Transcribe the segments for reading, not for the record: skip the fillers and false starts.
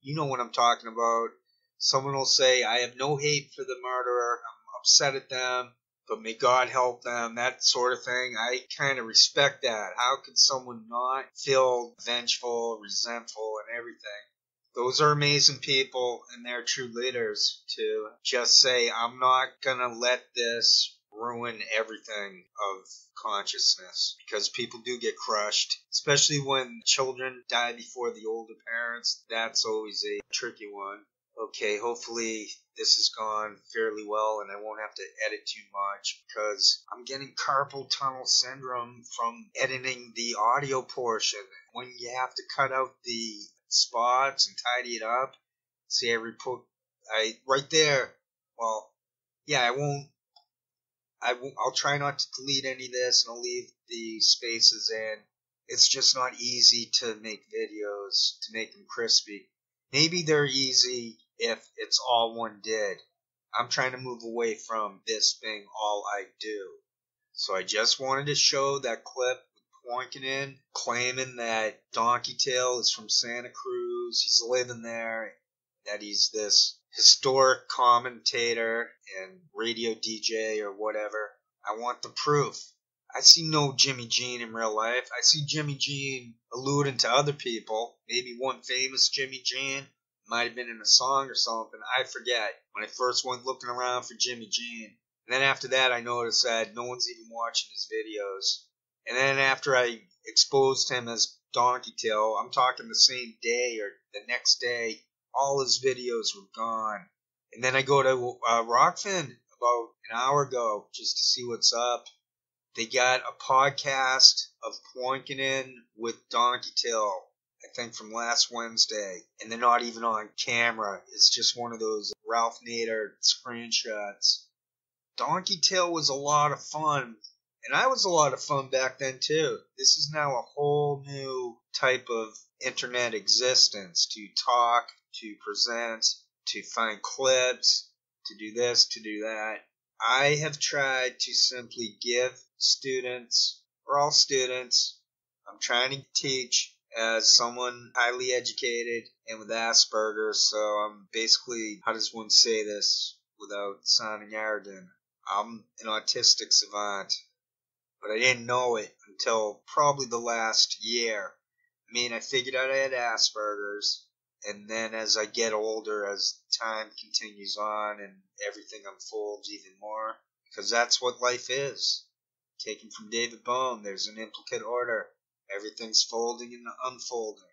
You know what I'm talking about. Someone will say, I have no hate for the murderer. I'm upset at them, but may God help them. That sort of thing. I kind of respect that. How could someone not feel vengeful, resentful, and everything? Those are amazing people, and they're true leaders to just say, I'm not going to let this ruin everything of consciousness, because people do get crushed, especially when children die before the older parents. That's always a tricky one. Okay, hopefully this has gone fairly well and I won't have to edit too much, because I'm getting carpal tunnel syndrome from editing the audio portion. When you have to cut out the spots and tidy it up, see, right there. Well, yeah, I'll try not to delete any of this, and I'll leave the spaces in. It's just not easy to make videos, to make them crispy. Maybe they're easy if it's all one did. I'm trying to move away from this being all I do. So I just wanted to show that clip with Poikonen claiming that Donkeytale is from Santa Cruz. He's living there, that he's this historic commentator and radio DJ or whatever. I want the proof. I see no Jimmy Gene in real life. I see Jimmy Gene alluding to other people. Maybe one famous Jimmy Gene. Might have been in a song or something. I forget. When I first went looking around for Jimmy Gene. And then after that I noticed that no one's even watching his videos. And then after I exposed him as Donkeytale, I'm talking the same day or the next day, all his videos were gone. And then I go to Rockfin about an hour ago just to see what's up. They got a podcast of Poikonen with Donkeytale, I think from last Wednesday. And they're not even on camera. It's just one of those Ralph Nader screenshots. Donkeytale was a lot of fun. And I was a lot of fun back then too. This is now a whole new type of internet existence, to talk, to present, to find clips, to do this, to do that. I have tried to simply give students, or all students, I'm trying to teach as someone highly educated and with Asperger's, so I'm basically, how does one say this without sounding arrogant? I'm an autistic savant. But I didn't know it until probably the last year. I mean, I figured out I had Asperger's, and then as I get older, as time continues on and everything unfolds even more, because that's what life is. Taken from David Bohm, there's an implicate order. Everything's folding and unfolding.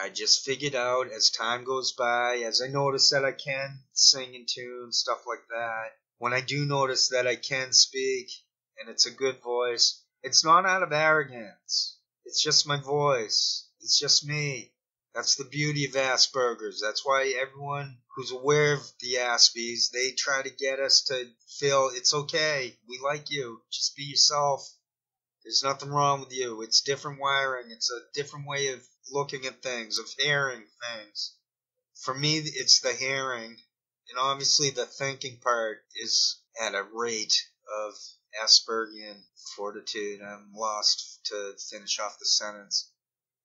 I just figured out as time goes by, as I notice that I can sing in tune, stuff like that, when I do notice that I can speak, and it's a good voice, it's not out of arrogance. It's just my voice. It's just me. That's the beauty of Asperger's. That's why everyone who's aware of the Aspies, they try to get us to feel it's okay. We like you. Just be yourself. There's nothing wrong with you. It's different wiring. It's a different way of looking at things, of hearing things. For me, it's the hearing. And obviously the thinking part is at a rate of Aspergian fortitude. I'm lost to finish off the sentence.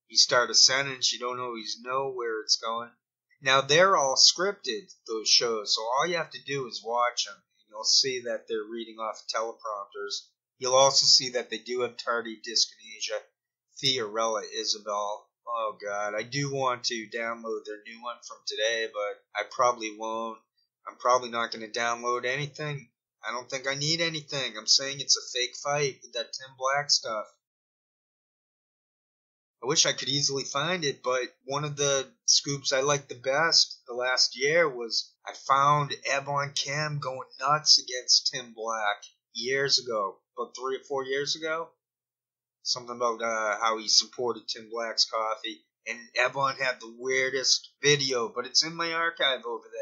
You start a sentence, you don't always know where it's going. Now, they're all scripted, those shows, so all you have to do is watch them. And you'll see that they're reading off teleprompters. You'll also see that they do have tardive dyskinesia. Fiorella Isabel. Oh, God, I do want to download their new one from today, but I probably won't. I'm probably not going to download anything. I don't think I need anything. I'm saying it's a fake fight with that Tim Black stuff. I wish I could easily find it, but one of the scoops I liked the best the last year was I found Ebon Kim going nuts against Tim Black years ago, about 3 or 4 years ago. Something about how he supported Tim Black's coffee. And Ebon had the weirdest video, but it's in my archive over there.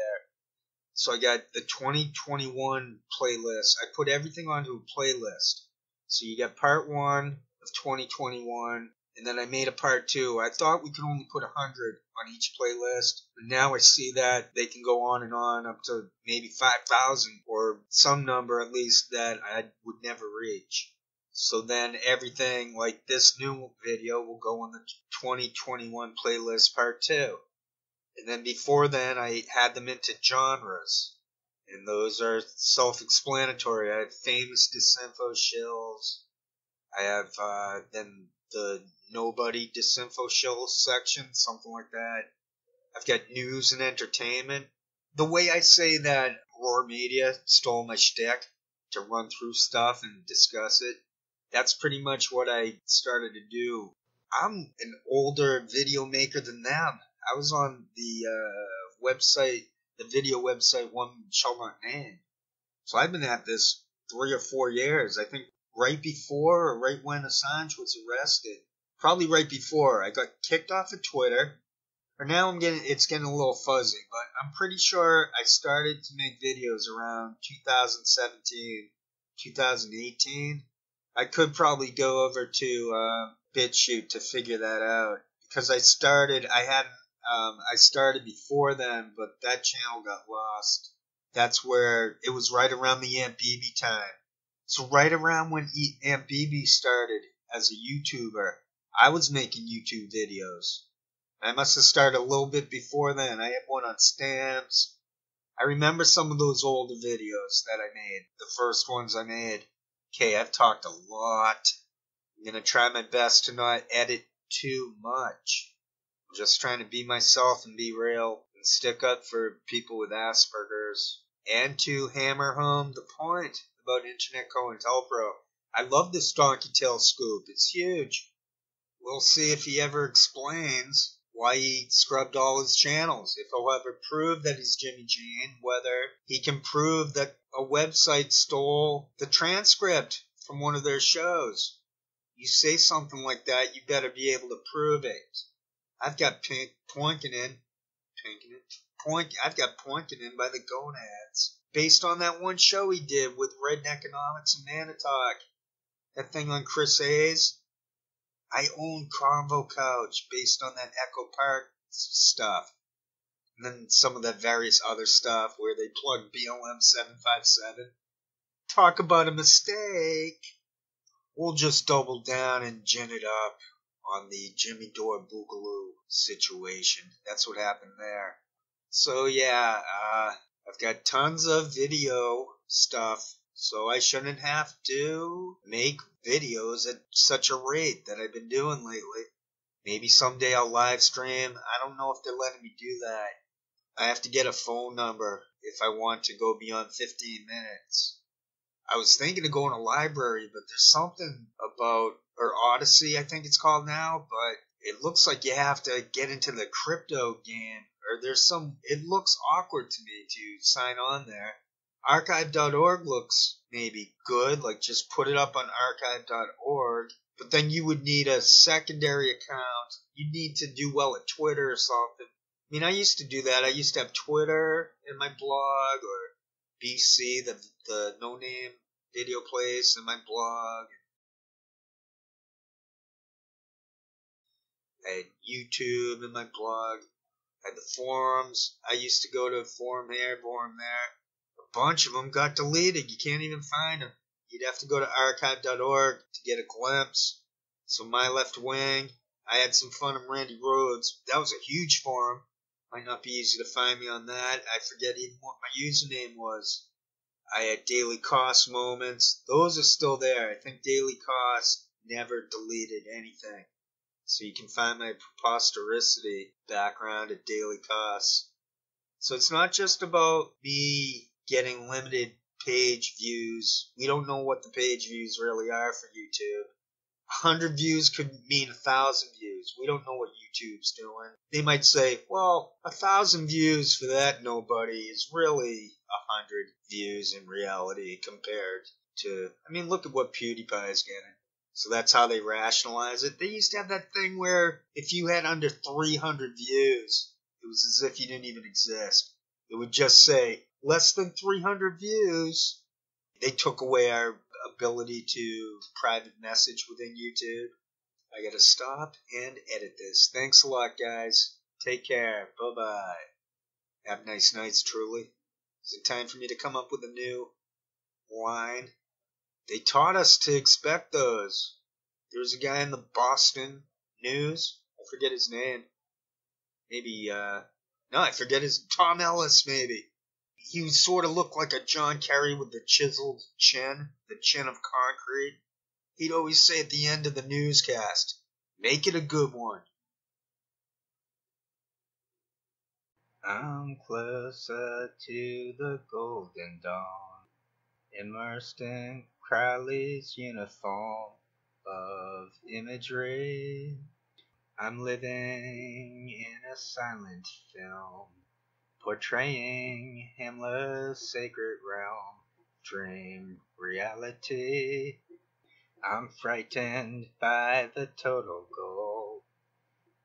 So I got the 2021 playlist. I put everything onto a playlist. So you got part 1 of 2021, and then I made a part 2. I thought we could only put 100 on each playlist, but now I see that they can go on up to maybe 5,000 or some number at least that I would never reach. So then everything like this new video will go on the 2021 playlist part 2. And And then before then, I had them into genres. And those are self-explanatory. I have famous disinfo shills. I have then the nobody disinfo shill section, something like that. I've got news and entertainment. The way I say that Roar Media stole my shtick to run through stuff and discuss it, that's pretty much what I started to do. I'm an older video maker than them. I was on the website, the video website One Shall Not Name. So I've been at this 3 or 4 years. I think right before or right when Assange was arrested. Probably right before. I got kicked off of Twitter. Or now it's getting a little fuzzy, but I'm pretty sure I started to make videos around 2017, 2018. I could probably go over to BitChute to figure that out because I started before then, but that channel got lost. That's where it was right around the Aunt BB time. So right around when Aunt BB started as a YouTuber, I was making YouTube videos. I must have started a little bit before then. I had one on stamps. I remember some of those older videos that I made, the first ones I made. Okay, I've talked a lot. I'm going to try my best to not edit too much. I'm just trying to be myself and be real and stick up for people with Asperger's and to hammer home the point about Internet COINTELPRO. I love this Donkeytale scoop. It's huge. We'll see if he ever explains why he scrubbed all his channels, if he'll ever prove that he's Jimmy Jane, whether he can prove that a website stole the transcript from one of their shows. You say something like that, you better be able to prove it. I've got Poikonen by the gonads, based on that one show he did with Redneck Economics and Manitalk. That thing on Chris Hayes. I own Convo Couch based on that Echo Park stuff. And then some of that various other stuff where they plug BLM 757. Talk about a mistake. We'll just double down and gin it up on the Jimmy Dore Boogaloo situation. That's what happened there. So yeah, I've got tons of video stuff. So I shouldn't have to make videos at such a rate that I've been doing lately. Maybe someday I'll live stream. I don't know if they're letting me do that. I have to get a phone number if I want to go beyond 15 minutes. I was thinking of going to library, but there's something about, or Odyssey I think it's called now, but it looks like you have to get into the crypto game, or it looks awkward to me to sign on there. Archive.org looks maybe good, like just put it up on archive.org, but then you would need a secondary account. You'd need to do well at Twitter or something. I mean, I used to do that. I used to have Twitter in my blog, or BC, the no-name video place in my blog. I had YouTube in my blog. I had the forums. I used to go to a forum here, forum there. A bunch of them got deleted. You can't even find them. You'd have to go to archive.org to get a glimpse. So My Left Wing, I had some fun on Randy Rhodes. That was a huge forum. Might not be easy to find me on that. I forget even what my username was. I had Daily Cost moments. Those are still there. I think Daily Cost never deleted anything. So you can find my preposterosity background at Daily Cost. So it's not just about me getting limited page views. We don't know what the page views really are for YouTube. 100 views could mean 1,000 views. We don't know what YouTube's doing. They might say, well, 1,000 views for that nobody is really 100 views in reality compared to, I mean, look at what PewDiePie is getting. So that's how they rationalize it. They used to have that thing where if you had under 300 views, it was as if you didn't even exist. It would just say, less than 300 views. They took away our ability to private message within YouTube. I gotta stop and edit this. Thanks a lot, guys. Take care. Bye-bye. Have nice nights, truly. Is it time for me to come up with a new line? They taught us to expect those. There was a guy in the Boston News. I forget his name. Maybe No, I forget his Tom Ellis, maybe. He sort of looked like a John Kerry with the chiseled chin, the chin of concrete. He'd always say at the end of the newscast, "Make it a good one." I'm closer to the golden dawn, immersed in Crowley's uniform of imagery. I'm living in a silent film, portraying Himmler's sacred realm, dream reality. I'm frightened by the total goal,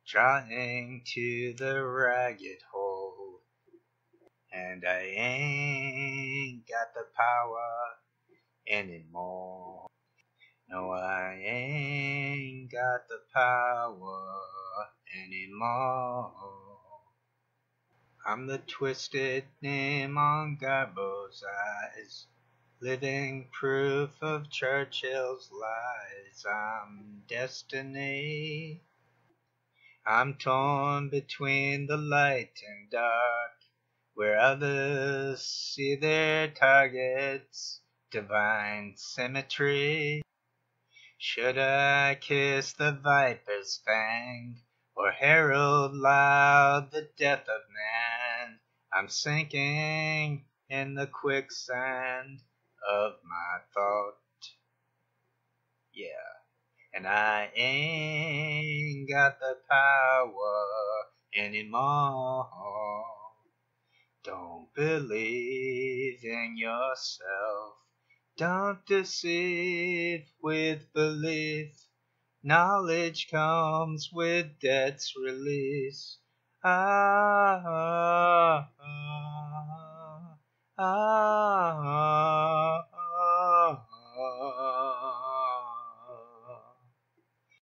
trying to the ragged hole. And I ain't got the power anymore. No, I ain't got the power anymore. I'm the twisted name on Garbo's eyes, living proof of Churchill's lies. I'm destiny. I'm torn between the light and dark, where others see their targets, divine symmetry. Should I kiss the viper's fang, or herald loud the death of man? I'm sinking in the quicksand of my thought. Yeah, and I ain't got the power anymore. Don't believe in yourself. Don't deceive with belief. Knowledge comes with debt's release. Ah, ah, ah, ah.